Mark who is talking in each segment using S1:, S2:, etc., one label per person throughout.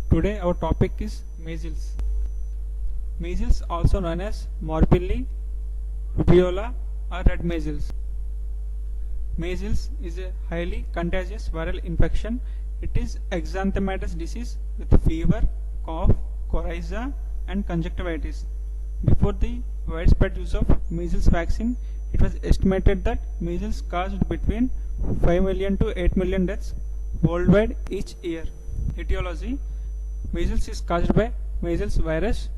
S1: Today our topic is measles. Measles, also known as morbilli, rubiola or red measles. Measles is a highly contagious viral infection. It is exanthematous disease with fever, cough, coryza and conjunctivitis. Before the widespread use of measles vaccine, it was estimated that measles caused between 5 million to 8 million deaths worldwide each year. Etiology: measles is caused by measles virus.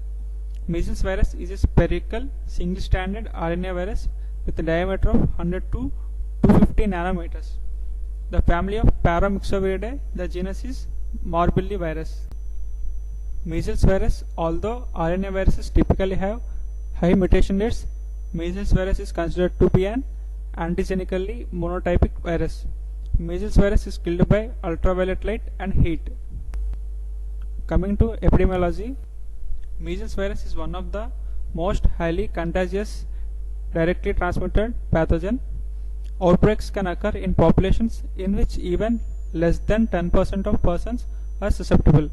S1: Measles virus is a spherical single-stranded RNA virus with a diameter of 100 to 250 nanometers. The family of Paramyxoviridae, the genus is morbillivirus. Measles virus, although RNA viruses typically have high mutation rates, measles virus is considered to be an antigenically monotypic virus. Measles virus is killed by ultraviolet light and heat. Coming to epidemiology, measles virus is one of the most highly contagious directly transmitted pathogen. Outbreaks can occur in populations in which even less than 10% of persons are susceptible.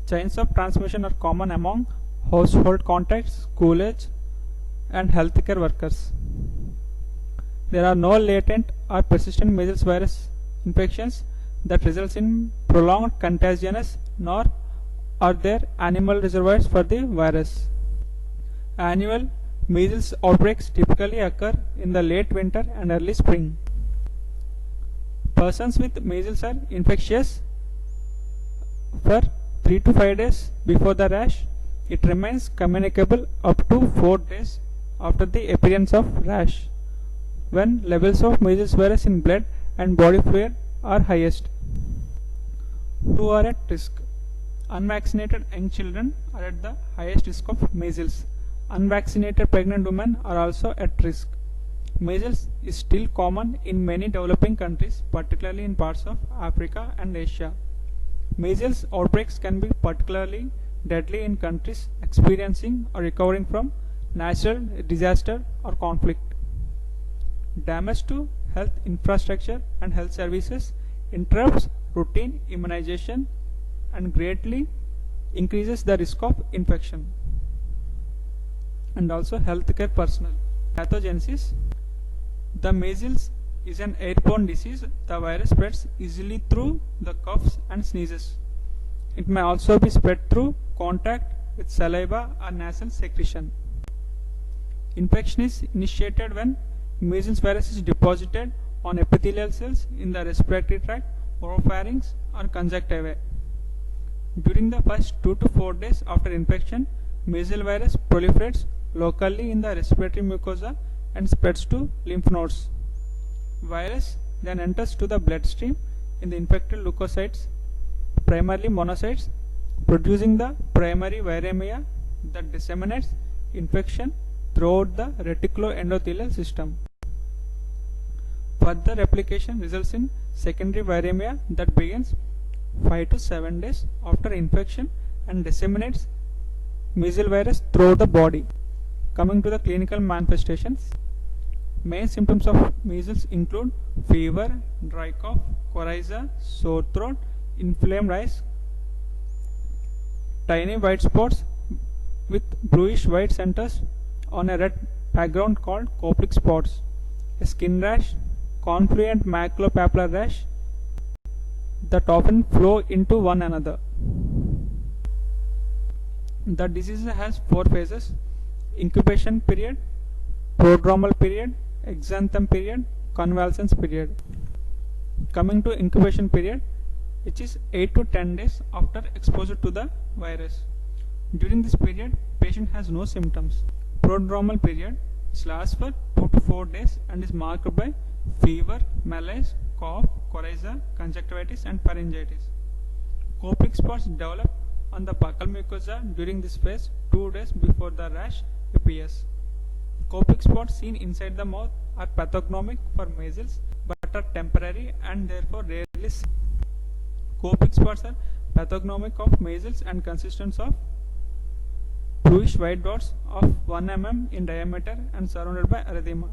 S1: Chains of transmission are common among household contacts, school age, and healthcare workers. There are no latent or persistent measles virus infections that results in prolonged contagious, nor are there animal reservoirs for the virus. Annual measles outbreaks typically occur in the late winter and early spring. Persons with measles are infectious for 3 to 5 days before the rash. It remains communicable up to 4 days after the appearance of rash, when levels of measles virus in blood and body fluid are highest. Who are at risk? Unvaccinated young children are at the highest risk of measles. Unvaccinated pregnant women are also at risk. Measles is still common in many developing countries, particularly in parts of Africa and Asia. Measles outbreaks can be particularly deadly in countries experiencing or recovering from natural disaster or conflict. Damage to health infrastructure and health services interrupts routine immunization and greatly increases the risk of infection. And also healthcare personnel. Pathogenesis. The measles is an airborne disease. The virus spreads easily through the coughs and sneezes. It may also be spread through contact with saliva or nasal secretion. Infection is initiated when measles virus is deposited on epithelial cells in the respiratory tract, oropharynx or conjunctiva. During the first 2 to 4 days after infection, measles virus proliferates locally in the respiratory mucosa and spreads to lymph nodes. Virus then enters to the bloodstream in the infected leukocytes, primarily monocytes, producing the primary viremia that disseminates infection throughout the reticuloendothelial system. Further replication results in secondary viremia that begins 5 to 7 days after infection and disseminates measles virus throughout the body. Coming to the clinical manifestations, main symptoms of measles include fever, dry cough, coryza, sore throat, inflamed eyes, tiny white spots with bluish white centers on a red background called Koplik spots, a skin rash, confluent maculopapular rash that often flow into one another. The disease has 4 phases: incubation period, prodromal period, exanthem period, convalescence period. Coming to incubation period, which is 8 to 10 days after exposure to the virus. During this period, patient has no symptoms. Prodromal period lasts for 2 to 4 days and is marked by fever, malaise, cough, coryza, conjunctivitis and pharyngitis. Koplik spots develop on the buccal mucosa during this phase 2 days before the rash appears. Koplik spots seen inside the mouth are pathognomic for measles but are temporary and therefore rarely seen. Koplik spots are pathognomic of measles and consist of bluish white dots of 1 mm in diameter and surrounded by erythema.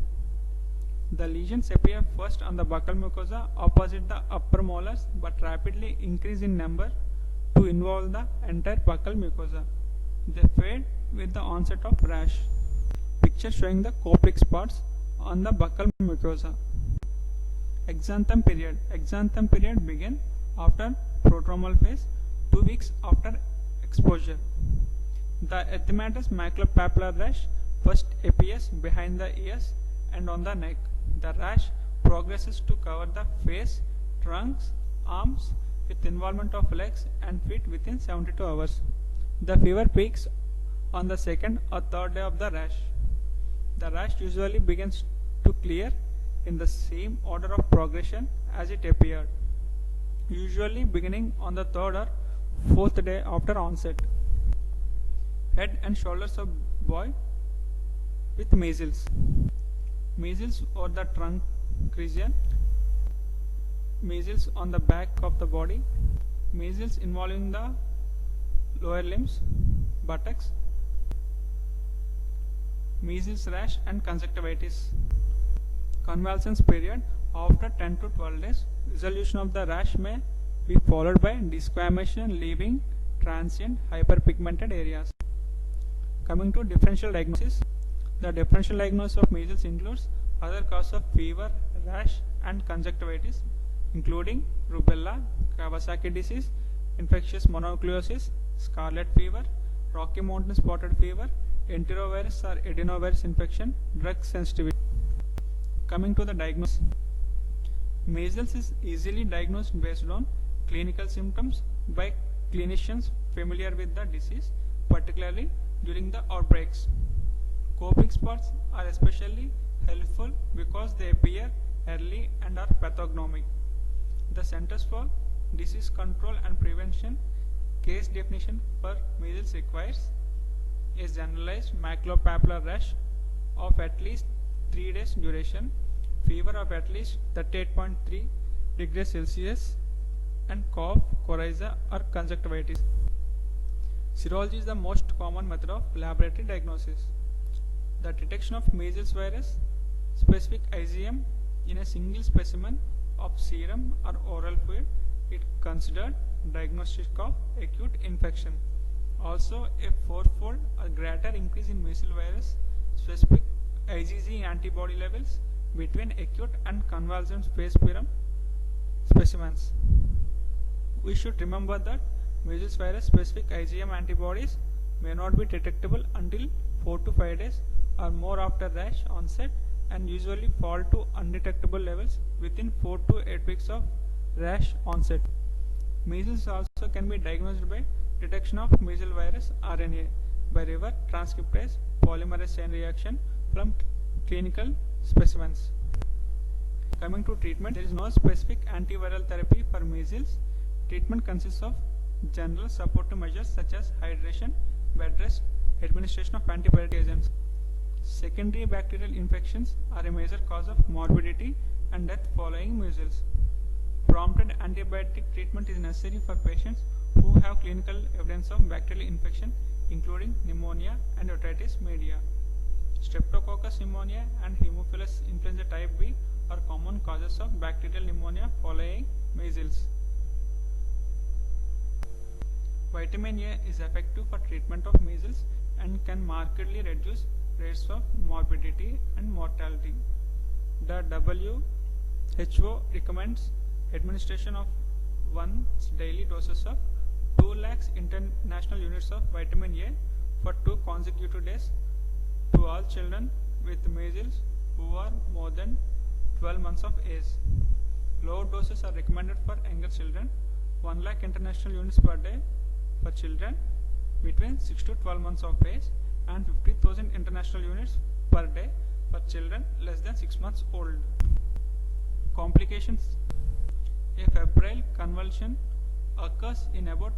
S1: The lesions appear first on the buccal mucosa opposite the upper molars but rapidly increase in number to involve the entire buccal mucosa. They fade with the onset of rash. Picture showing the Koplik spots on the buccal mucosa. Exanthem period. Exanthem period begins after prodromal phase, 2 weeks after exposure. The erythematous maculopapular rash first appears behind the ears and on the neck. The rash progresses to cover the face, trunks, arms with involvement of legs and feet within 72 hours. The fever peaks on the second or third day of the rash. The rash usually begins to clear in the same order of progression as it appeared, usually beginning on the third or fourth day after onset. Head and shoulders of boy with measles. Measles or the trunk region, measles on the back of the body, measles involving the lower limbs, buttocks, measles rash and conjunctivitis. Convalescence period after 10 to 12 days. Resolution of the rash may be followed by desquamation, leaving transient hyperpigmented areas. Coming to differential diagnosis, the differential diagnosis of measles includes other causes of fever, rash and conjunctivitis, including rubella, Kawasaki disease, infectious mononucleosis, scarlet fever, Rocky Mountain spotted fever, enterovirus or adenovirus infection, drug sensitivity. Coming to the diagnosis, measles is easily diagnosed based on clinical symptoms by clinicians familiar with the disease, particularly during the outbreaks. Koplik spots are especially helpful because they appear early and are pathognomic. The Centers for Disease Control and Prevention case definition for measles requires a generalized maculopapular rash of at least 3 days duration, fever of at least 38.3 degrees Celsius, and cough, coryza or conjunctivitis. Serology is the most common method of laboratory diagnosis. The detection of measles virus specific IgM in a single specimen of serum or oral fluid is considered diagnostic of acute infection. Also, a fourfold or greater increase in measles virus specific IgG antibody levels between acute and convalescent phase serum specimens. We should remember that measles virus specific IgM antibodies may not be detectable until 4 to 5 days or more after rash onset and usually fall to undetectable levels within 4 to 8 weeks of rash onset. Measles also can be diagnosed by detection of measles virus RNA by reverse transcriptase polymerase chain reaction from clinical specimens. Coming to treatment, there is no specific antiviral therapy for measles. Treatment consists of general supportive measures such as hydration, bed rest, administration of antibiotic agents. Secondary bacterial infections are a major cause of morbidity and death following measles. Prompted antibiotic treatment is necessary for patients who have clinical evidence of bacterial infection, including pneumonia and otitis media. Streptococcus pneumonia and Haemophilus influenza type B are common causes of bacterial pneumonia following measles. Vitamin A is effective for treatment of measles and can markedly reduce rates of morbidity and mortality. The WHO recommends administration of once daily doses of 2 lakhs international units of vitamin A for 2 consecutive days to all children with measles who are more than 12 months of age. Low doses are recommended for younger children, 1 lakh international units per day for children between 6 to 12 months of age and 50,000 international units per day for children less than 6 months old. Complications: a febrile convulsion occurs in about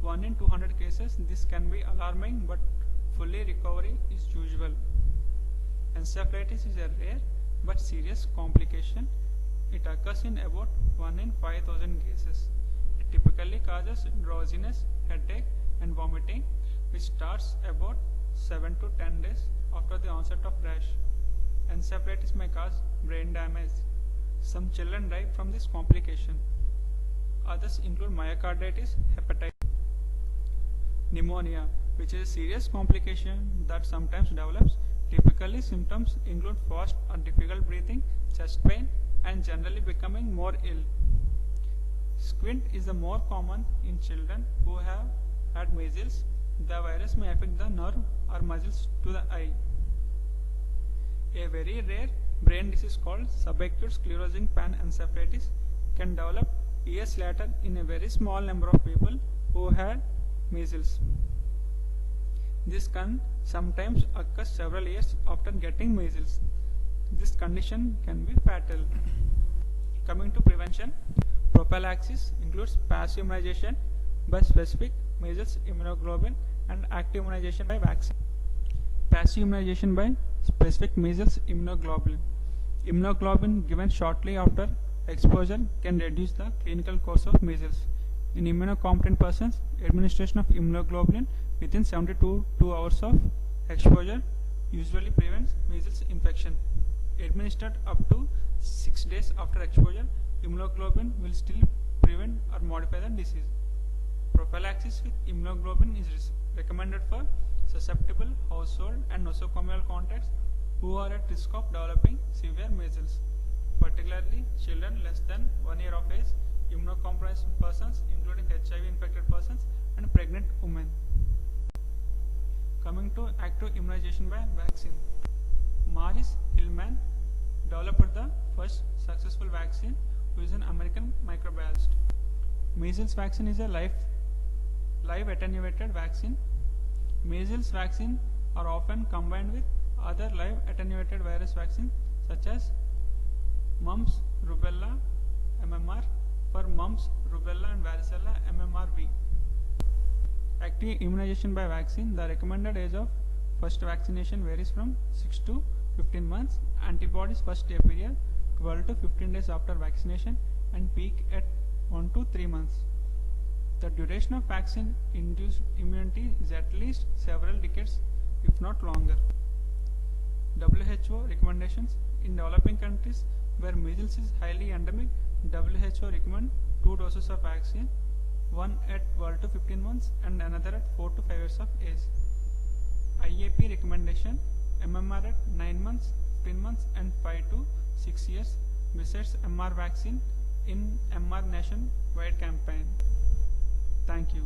S1: 1 in 200 cases. This can be alarming, but fully recovery is usual. Encephalitis is a rare but serious complication. It occurs in about 1 in 5,000 cases. It typically causes drowsiness, headache and vomiting, which starts about 7 to 10 days after the onset of rash. Encephalitis may cause brain damage. Some children die from this complication. Others include myocarditis, hepatitis. Pneumonia, which is a serious complication that sometimes develops. Typically, symptoms include fast or difficult breathing, chest pain, and generally becoming more ill. Squint is the more common in children who have had measles. The virus may affect the nerve or muscles to the eye. A very rare brain disease called subacute sclerosing panencephalitis can develop years later in a very small number of people who had measles. This can sometimes occur several years after getting measles. This condition can be fatal. Coming to prevention, prophylaxis includes passive immunization by specific measles immunoglobulin and active immunization by vaccine. Passive immunization by specific measles immunoglobulin. Immunoglobulin given shortly after exposure can reduce the clinical course of measles. In immunocompetent persons, administration of immunoglobulin within 72 hours of exposure usually prevents measles infection. Administered up to 6 days after exposure, immunoglobulin will still prevent or modify the disease. Prophylaxis with immunoglobulin is recommended for susceptible household and nosocomial contacts who are at risk of developing severe measles, particularly children less than 1 year of age, immunocompromised persons including HIV infected persons, and pregnant women. Coming to active immunization by vaccine. Maurice Hilleman developed the first successful vaccine who is an American microbiologist. Measles vaccine is a live attenuated vaccine. Measles vaccine are often combined with other live attenuated virus vaccines such as mumps, rubella, MMR for mumps, rubella and varicella MMRV. Active immunization by vaccine. The recommended age of first vaccination varies from 6 to 15 months. Antibodies first appear 12 to 15 days after vaccination and peak at 1 to 3 months. The duration of vaccine-induced immunity is at least several decades, if not longer. WHO recommendations. In developing countries where measles is highly endemic, WHO recommend 2 doses of vaccine, one at 12 to 15 months and another at 4 to 5 years of age. IAP recommendation, MMR at 9 months, 15 months and 5 to 6 years besides MR vaccine in MR nationwide campaign. Thank you.